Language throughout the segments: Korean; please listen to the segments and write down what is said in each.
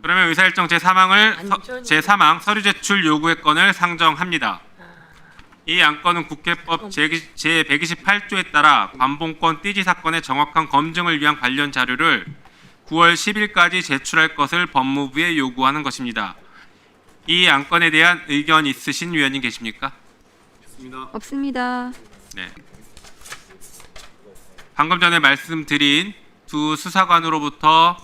그러면 의사일정 제3항 서류 제출 요구의 건을 상정합니다. 이 안건은 국회법 제128조에 따라 관봉권 띠지 사건의 정확한 검증을 위한 관련 자료를 9월 10일까지 제출할 것을 법무부에 요구하는 것입니다. 이 안건에 대한 의견 있으신 위원님 계십니까? 없습니다. 네. 방금 전에 말씀드린 두 수사관으로부터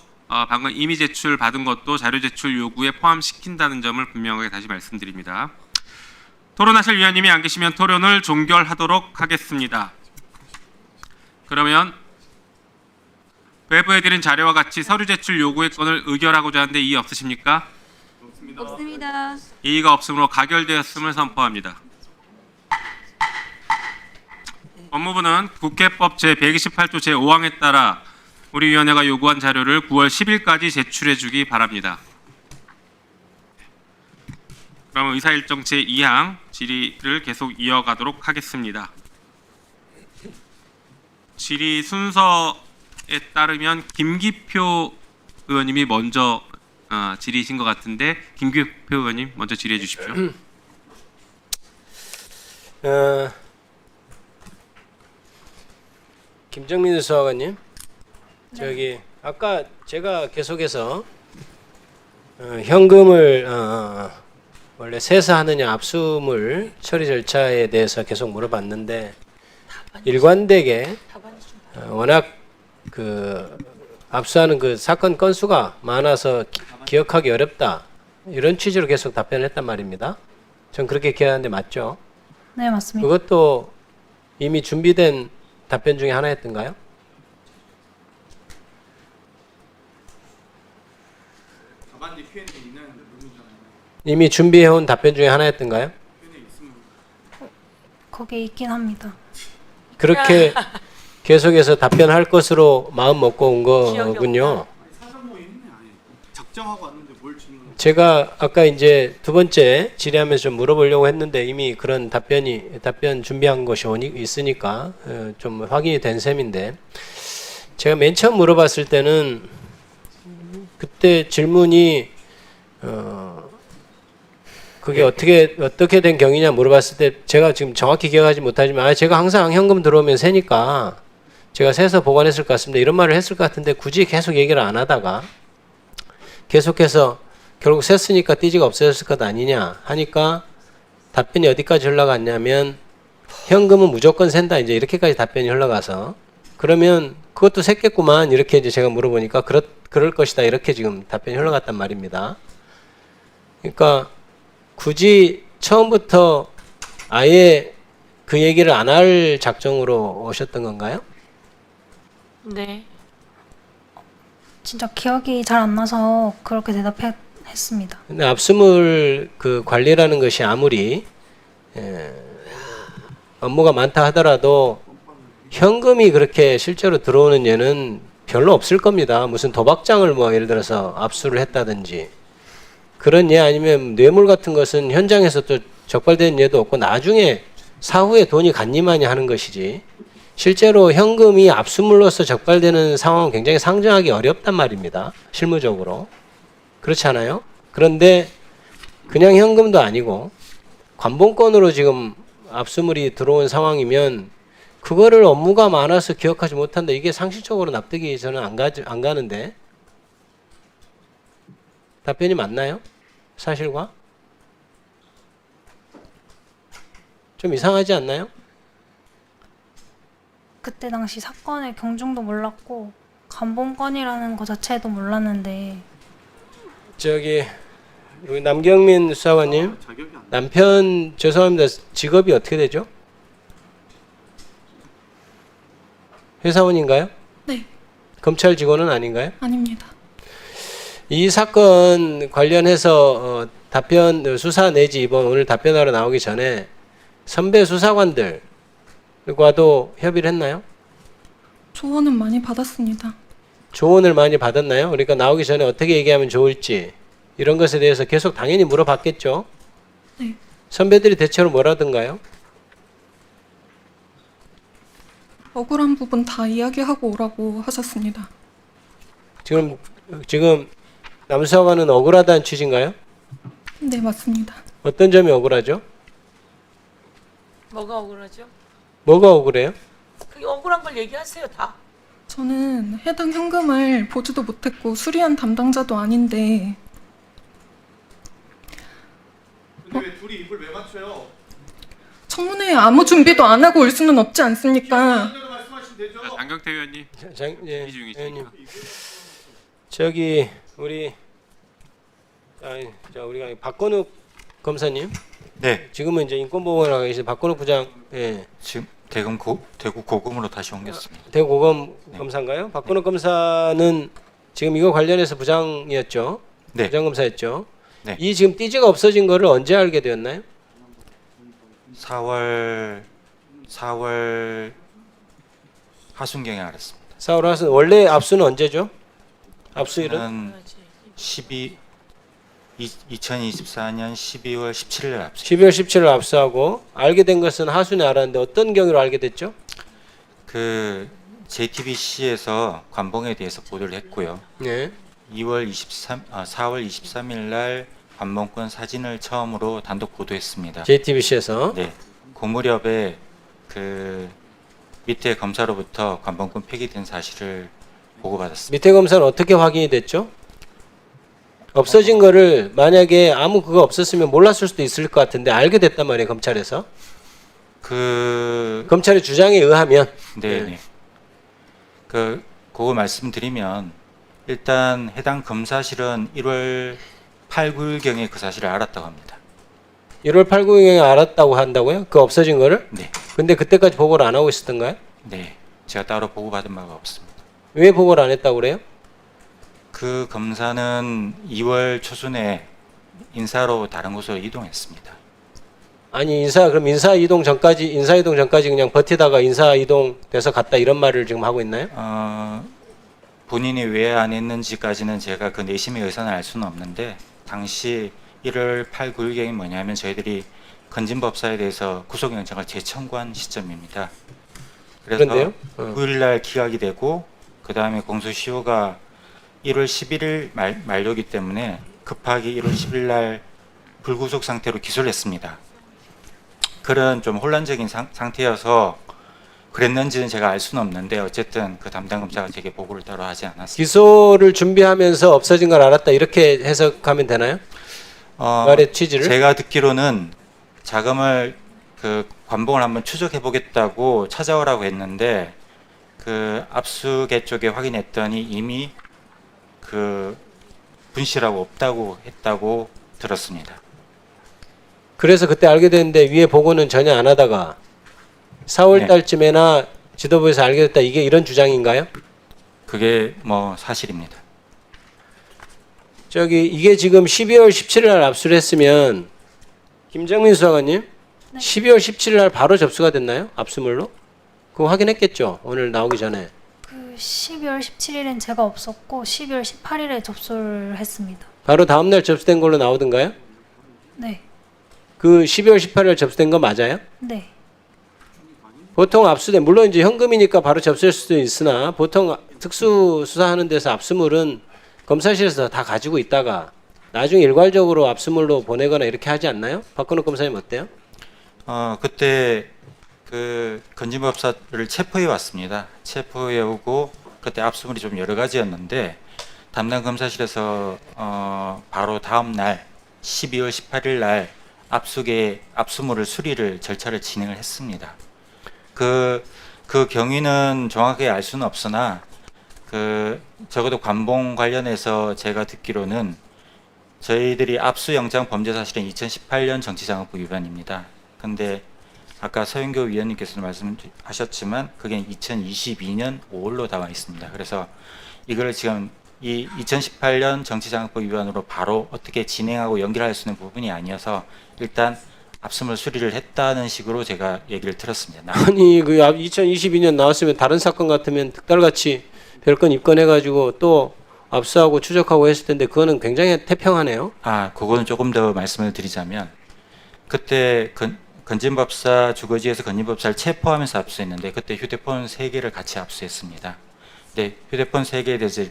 방금 이미 제출 받은 것도 자료 제출 요구에 포함시킨다는 점을 분명하게 다시 말씀드립니다. 토론하실 위원님이 안 계시면 토론을 종결하도록 하겠습니다. 그러면 외부해드린 자료와 같이 서류 제출 요구의 건을 의결하고자 하는데 이의 없으십니까? 없습니다. 이의가 없으므로 가결되었음을 선포합니다. 법무부는 국회법 제128조 제5항에 따라 우리 위원회가 요구한 자료를 9월 10일까지 제출해 주기 바랍니다. 그럼 의사일정 제2항 질의를 계속 이어가도록 하겠습니다. 질의 순서에 따르면 김기표 의원님이 먼저 질의이신 것 같은데 김기표 의원님 먼저 질의해 주십시오. 김정민 수사관님, 저기 아까 제가 계속해서 현금을 원래 세사하느냐 압수물 처리 절차에 대해서 계속 물어봤는데 일관되게 워낙 그 압수하는 그 사건 건수가 많아서 기억하기 어렵다 이런 취지로 계속 답변을 했단 말입니다. 전 그렇게 기억하는데 맞죠? 네, 맞습니다. 그것도 이미 준비된 답변 중에 하나였던가요? 이미 준비해온 답변 중에 하나였던가요? 거기에 있긴 합니다. 그렇게 계속해서 답변할 것으로 마음 먹고 온 거군요. 작정하고 왔는데 뭘 질문? 제가 아까 이제 두 번째 질의하면서 좀 물어보려고 했는데 이미 그런 답변 준비한 것이 있으니까 좀 확인이 된 셈인데 제가 맨 처음 물어봤을 때는 그때 질문이 그게 어떻게 된 경위냐 물어봤을 때 제가 지금 정확히 기억하지 못하지만 제가 항상 현금 들어오면 세니까 제가 세서 보관했을 것 같습니다. 이런 말을 했을 것 같은데 굳이 계속 얘기를 안 하다가 계속해서 결국 셌으니까 띠지가 없어졌을 것 아니냐 하니까 답변이 어디까지 흘러갔냐면 현금은 무조건 센다 이제 이렇게까지 답변이 흘러가서 그러면 그것도 샜겠구만 이렇게 이제 제가 물어보니까 그럴 것이다 이렇게 지금 답변이 흘러갔단 말입니다. 그러니까 굳이 처음부터 아예 그 얘기를 안 할 작정으로 오셨던 건가요? 네. 진짜 기억이 잘 안 나서 그렇게 대답했습니다. 근데 압수물 그 관리라는 것이 아무리 업무가 많다 하더라도 현금이 그렇게 실제로 들어오는 예는 별로 없을 겁니다. 무슨 도박장을 뭐 예를 들어서 압수를 했다든지 그런 예 아니면 뇌물 같은 것은 현장에서 또 적발되는 예도 없고 나중에 사후에 돈이 간니마니 하는 것이지 실제로 현금이 압수물로서 적발되는 상황은 굉장히 상정하기 어렵단 말입니다. 실무적으로. 그렇지 않아요? 그런데 그냥 현금도 아니고 관봉권으로 지금 압수물이 들어온 상황이면 그거를 업무가 많아서 기억하지 못한다. 이게 상식적으로 납득이 저는 안 가는데 답변이 맞나요? 사실과? 좀 이상하지 않나요? 그때 당시 사건의 경중도 몰랐고 감봉권이라는 것 자체도 몰랐는데 저기 우리 남경민 수사관님 자격이 안 남편 죄송합니다. 직업이 어떻게 되죠? 회사원인가요? 네, 검찰 직원은 아닌가요? 아닙니다. 이 사건 관련해서 답변 수사 내지 이번 오늘 답변하러 나오기 전에 선배 수사관들과도 협의를 했나요? 조언은 많이 받았습니다. 조언을 많이 받았나요? 그러니까 나오기 전에 어떻게 얘기하면 좋을지 이런 것에 대해서 계속 당연히 물어봤겠죠? 네, 선배들이 대체로 뭐라던가요? 억울한 부분 다 이야기하고 오라고 하셨습니다. 지금 남수사관은 억울하다는 취지인가요? 네, 맞습니다. 어떤 점이 억울하죠? 뭐가 억울하죠? 뭐가 억울해요? 그게 억울한 걸 얘기하세요 다. 저는 해당 현금을 보지도 못했고 수리한 담당자도 아닌데 근데 왜 둘이 입을 왜 맞춰요? 청문회에 아무 준비도 안 하고 올 수는 없지 않습니까? 대로 말씀하시면 되죠. 자, 장경태 의원님 예, 회의 중이시니까. 의원님. 저기 우리 우리가 박건욱 검사님 네, 지금은 이제 인권보호를 하고 계신 박건욱 부장 예, 지금 대구 고검으로 다시 옮겼습니다. 대구고검 검사인가요? 박건욱 검사는 지금 이거 관련해서 부장이었죠. 네, 부장검사였죠. 네. 이 지금 띠지가 없어진 거를 언제 알게 되었나요? 4월 하순경에 알았습니다. 4월 하순 원래 압수는 언제죠? 압수일은 저는 2024년 12월 17일 압수. 12월 17일 압수하고 알게 된 것은 하순에 알았는데 어떤 경위로 알게 됐죠? 그 JTBC에서 관봉에 대해서 보도를 했고요. 네. 4월 23일 날 관봉권 사진을 처음으로 단독 보도했습니다. JTBC에서 네, 그 무렵에 그 밑에 검사로부터 관봉권 폐기된 사실을 보고받았습니다. 밑에 검사는 어떻게 확인이 됐죠? 없어진 거를 만약에 아무 그거 없었으면 몰랐을 수도 있을 것 같은데 알게 됐단 말이에요, 검찰에서. 검찰의 주장에 의하면 네. 그거 말씀드리면 일단 해당 검사실은 1월 8, 9일경에 그 사실을 알았다고 합니다. 1월 8, 9일에 알았다고 한다고요? 그 없어진 거를? 네, 근데 그때까지 보고를 안 하고 있었던가요? 네. 제가 따로 보고받은 바가 없습니다. 왜 보고를 안 했다고 그래요? 그 검사는 2월 초순에 인사로 다른 곳으로 이동했습니다. 아니 그럼 인사 이동 전까지 그냥 버티다가 인사 이동 돼서 갔다 이런 말을 지금 하고 있나요? 본인이 왜 안 했는지까지는 제가 그 내심의 의사는 알 수는 없는데 당시 1월 8, 9일경이 뭐냐면 저희들이 건진법사에 대해서 구속영장을 재청구한 시점입니다. 그래서 그런데요? 9일 날 기각이 되고 그 다음에 공소시효가 1월 11일 만료기 때문에 급하게 1월 10일 날 불구속 상태로 기소를 했습니다. 그런 좀 혼란적인 상태여서 그랬는지는 제가 알 수는 없는데 어쨌든 그 담당 검사가 제게 보고를 따로 하지 않았습니다. 기소를 준비하면서 없어진 걸 알았다 이렇게 해석하면 되나요? 말의 취지를? 제가 듣기로는 자금을 그 관봉을 한번 추적해 보겠다고 찾아오라고 했는데 그 압수계 쪽에 확인했더니 이미 그 분실하고 없다고 했다고 들었습니다. 그래서 그때 알게 됐는데 위에 보고는 전혀 안 하다가 4월 네. 달쯤에나 지도부에서 알게 됐다 이게 이런 주장인가요? 그게 뭐 사실입니다. 이게 지금 12월 17일 날 압수를 했으면 김정민 수사관님 12월 17일 날 바로 접수가 됐나요? 압수물로? 그거 확인했겠죠? 오늘 나오기 전에. 그 12월 17일엔 제가 없었고 12월 18일에 접수를 했습니다. 바로 다음 날 접수된 걸로 나오던가요? 네. 그 12월 18일 접수된 거 맞아요? 네. 보통 압수된 물론 이제 현금이니까 바로 접수할 수도 있으나 보통 특수 수사하는 데서 압수물은 검사실에서 다 가지고 있다가 나중에 일괄적으로 압수물로 보내거나 이렇게 하지 않나요? 박건욱 검사님 어때요? 그때 그 건진법사를 체포해 왔습니다. 체포해 오고 그때 압수물이 좀 여러 가지였는데 담당 검사실에서 바로 다음 날 12월 18일 날 압수물을 수리를 절차를 진행을 했습니다. 그 경위는 정확하게 알 수는 없으나 적어도 관봉 관련해서 제가 듣기로는 저희들이 압수영장 범죄 사실은 2018년 정치자금법 위반입니다. 근데 아까 서영교 위원님께서도 말씀하셨지만 그게 2022년 5월로 나와 있습니다. 그래서 이걸 지금 이 2018년 정치자금법 위반으로 바로 어떻게 진행하고 연결할 수 있는 부분이 아니어서 일단 압수물 수리를 했다는 식으로 제가 얘기를 들었습니다. 아니 그 2022년 나왔으면 다른 사건 같으면 득달같이 별건 입건해가지고 또 압수하고 추적하고 했을 텐데 그거는 굉장히 태평하네요. 그거는 조금 더 말씀을 드리자면 그때 건진법사 주거지에서 건진법사를 체포하면서 압수했는데 그때 휴대폰 3개를 같이 압수했습니다. 근데 휴대폰 3개에 대해서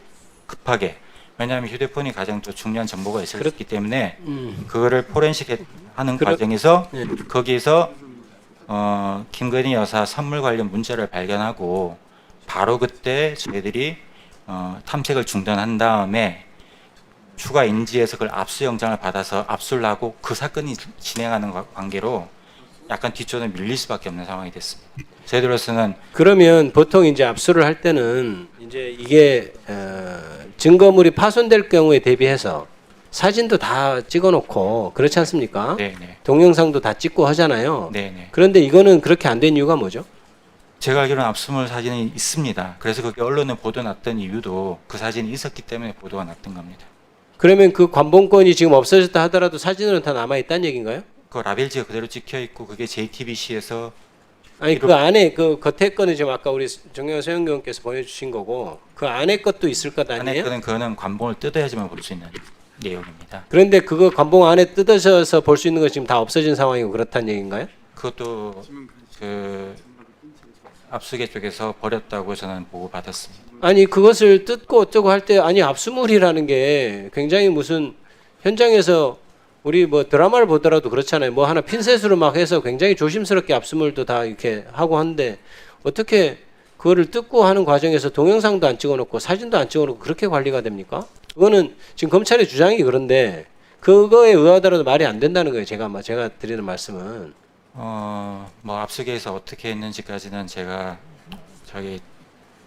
급하게 왜냐하면 휴대폰이 가장 또 중요한 정보가 있었기 때문에 음. 그거를 포렌식 하는 그렇- 과정에서 네. 거기에서 김건희 여사 선물 관련 문자를 발견하고 바로 그때 저희들이 탐색을 중단한 다음에 추가 인지해서 그걸 압수영장을 받아서 압수를 하고 그 사건이 진행하는 관계로 약간 뒷전에 밀릴 수밖에 없는 상황이 됐습니다. 저희들로서는 그러면 보통 이제 압수를 할 때는 이제 이게 증거물이 파손될 경우에 대비해서 사진도 다 찍어놓고 그렇지 않습니까? 네네 동영상도 다 찍고 하잖아요. 네네 그런데 이거는 그렇게 안 된 이유가 뭐죠? 제가 알기로는 압수물 사진이 있습니다. 그래서 그게 언론에 보도 났던 이유도 그 사진이 있었기 때문에 보도가 났던 겁니다. 그러면 그 관본권이 지금 없어졌다 하더라도 사진은 다 남아 있다는 얘기인가요? 그 라벨지가 그대로 찍혀 있고 그게 JTBC에서 아니 그 안에 그 겉에 거는 지금 아까 우리 정영환 소영교원께서 보내주신 거고 그 안에 것도 있을 것 안에 아니에요? 거는 그거는 관본을 뜯어야지만 볼 수 있는 내용입니다. 그런데 그거 관본 안에 뜯어져서 볼 수 있는 거 지금 다 없어진 상황이고 그렇다는 얘기인가요? 그것도 그 압수계 쪽에서 버렸다고 저는 보고 받았습니다. 아니 그것을 뜯고 어쩌고 할 때 아니 압수물이라는 게 굉장히 무슨 현장에서 우리 뭐 드라마를 보더라도 그렇잖아요. 뭐 하나 핀셋으로 막 해서 굉장히 조심스럽게 압수물도 다 이렇게 하고 하는데 어떻게 그거를 뜯고 하는 과정에서 동영상도 안 찍어놓고 사진도 안 찍어놓고 그렇게 관리가 됩니까? 그거는 지금 검찰의 주장이 그런데 그거에 의하더라도 말이 안 된다는 거예요. 제가 드리는 말씀은. 뭐 압수계에서 어떻게 했는지까지는 제가 저기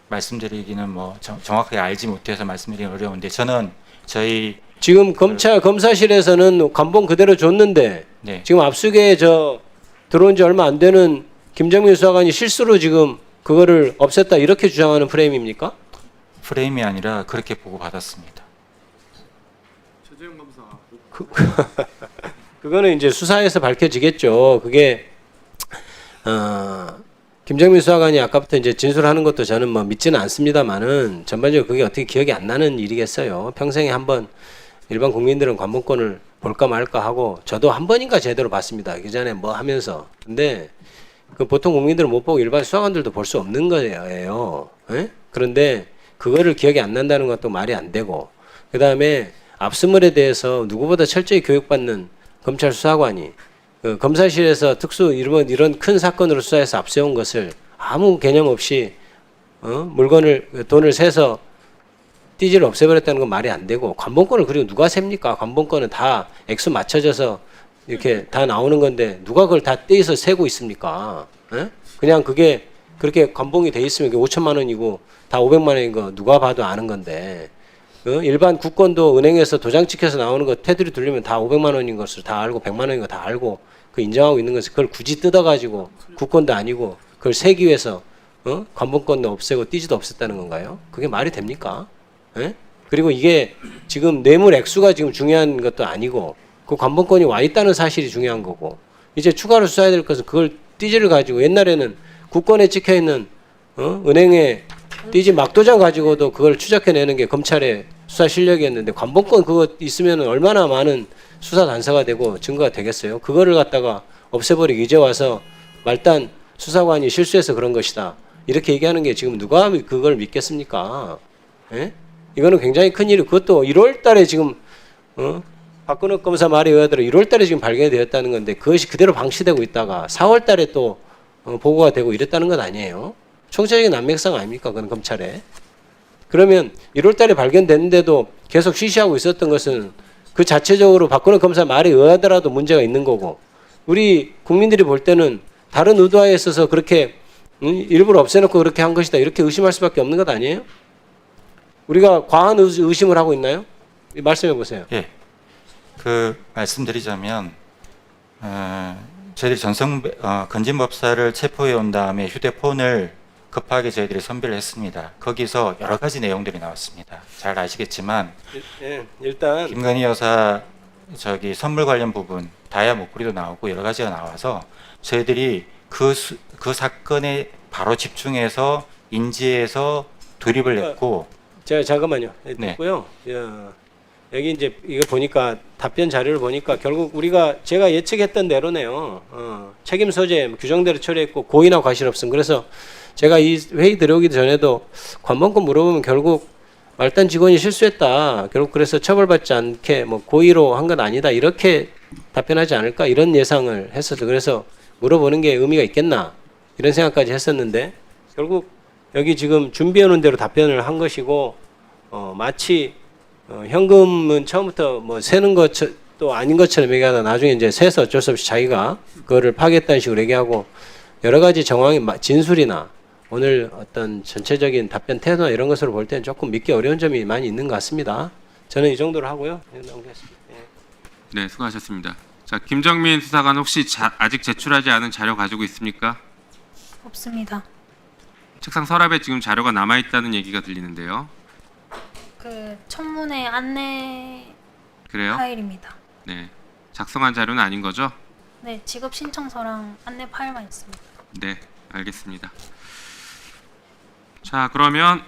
말씀드리기는 뭐 정확하게 알지 못해서 말씀드리기 어려운데 저는 저희 지금 검사실에서는 관본 그대로 줬는데 네 지금 압수계에 들어온 지 얼마 안 되는 김정민 수사관이 실수로 지금 그거를 없앴다 이렇게 주장하는 프레임입니까? 프레임이 아니라 그렇게 보고 받았습니다. 최재형 검사. 그거는 이제 수사에서 밝혀지겠죠. 그게 김정민 수사관이 아까부터 이제 진술하는 것도 저는 뭐 믿지는 않습니다만은 전반적으로 그게 어떻게 기억이 안 나는 일이겠어요. 평생에 한번 일반 국민들은 관본권을 볼까 말까 하고 저도 한 번인가 제대로 봤습니다. 그 전에 뭐 하면서. 근데 그 보통 국민들은 못 보고 일반 수사관들도 볼 수 없는 거예요. 에? 그런데 그거를 기억이 안 난다는 것도 말이 안 되고 그 다음에 압수물에 대해서 누구보다 철저히 교육받는 검찰 수사관이 그 검사실에서 이런 큰 사건으로 수사해서 압수해온 것을 아무 개념 없이 돈을 세서 띠지를 없애버렸다는 건 말이 안 되고 관본권을 그리고 누가 셉니까? 관본권은 다 액수 맞춰져서 이렇게 다 나오는 건데 누가 그걸 다 떼서 세고 있습니까? 에? 그냥 그게 그렇게 관봉이 돼 있으면 그게 5천만 원이고 다 500만 원인 거 누가 봐도 아는 건데 일반 국권도 은행에서 도장 찍혀서 나오는 거 테두리 돌리면 다 500만 원인 것을 다 알고 100만 원인 거 다 알고 그 인정하고 있는 것을 그걸 굳이 뜯어가지고 국권도 아니고 그걸 세기 위해서 관본권도 없애고 띠지도 없앴다는 건가요? 그게 말이 됩니까? 에? 그리고 이게 지금 뇌물 액수가 지금 중요한 것도 아니고 그 관본권이 와 있다는 사실이 중요한 거고 이제 추가로 수사해야 될 것은 그걸 띠지를 가지고 옛날에는 국권에 찍혀 있는 은행에 띠지 막도장 가지고도 그걸 추적해내는 게 검찰의 수사 실력이었는데 관본권 그거 있으면 얼마나 많은 수사 단서가 되고 증거가 되겠어요. 그거를 갖다가 없애버리고 이제 와서 말단 수사관이 실수해서 그런 것이다. 이렇게 얘기하는 게 지금 누가 그걸 믿겠습니까? 예? 이거는 굉장히 큰 일이 그것도 1월 달에 지금 박근혜 검사 말에 의하더라 1월 달에 지금 발견이 되었다는 건데 그것이 그대로 방치되고 있다가 4월 달에 또 보고가 되고 이랬다는 건 아니에요. 총체적인 난맥상 아닙니까? 그건 검찰에. 그러면 1월 달에 발견됐는데도 계속 쉬쉬하고 있었던 것은 그 자체적으로 박근혜 검사 말에 의하더라도 문제가 있는 거고 우리 국민들이 볼 때는 다른 의도하에 있어서 그렇게 일부러 없애놓고 그렇게 한 것이다 이렇게 의심할 수밖에 없는 것 아니에요? 우리가 과한 의심을 하고 있나요? 말씀해 보세요. 예, 그 말씀드리자면 저희들이 건진법사를 체포해 온 다음에 휴대폰을 급하게 저희들이 선별을 했습니다. 거기서 여러 가지 내용들이 나왔습니다. 잘 아시겠지만 일단 김건희 여사 선물 관련 부분 다이아 목걸이도 나오고 여러 가지가 나와서 저희들이 그 사건에 바로 집중해서 인지해서 돌입을 했고 잠깐만요. 네. 됐고요. 여기 이제 이거 보니까 답변 자료를 보니까 결국 제가 예측했던 대로네요. 책임 소재 규정대로 처리했고 고의나 과실 없음. 그래서 제가 이 회의 들어오기 전에도 관본권 물어보면 결국 말단 직원이 실수했다. 결국 그래서 처벌받지 않게 뭐 고의로 한 건 아니다. 이렇게 답변하지 않을까 이런 예상을 했었죠. 그래서 물어보는 게 의미가 있겠나 이런 생각까지 했었는데 결국 여기 지금 준비해 놓은 대로 답변을 한 것이고 마치 현금은 처음부터 뭐 세는 것도 아닌 것처럼 얘기하다 나중에 이제 세서 어쩔 수 없이 자기가 그거를 파겠다는 식으로 얘기하고 여러 가지 정황이 진술이나 오늘 어떤 전체적인 답변 태도나 이런 것으로 볼 때는 조금 믿기 어려운 점이 많이 있는 것 같습니다. 저는 이 정도로 하고요. 넘기겠습니다. 네, 수고하셨습니다. 자, 김정민 수사관 혹시 아직 제출하지 않은 자료 가지고 있습니까? 없습니다. 책상 서랍에 지금 자료가 남아 있다는 얘기가 들리는데요. 그 청문회 안내 그래요? 파일입니다. 네, 작성한 자료는 아닌 거죠? 네, 지급 신청서랑 안내 파일만 있습니다. 네, 알겠습니다. 자, 그러면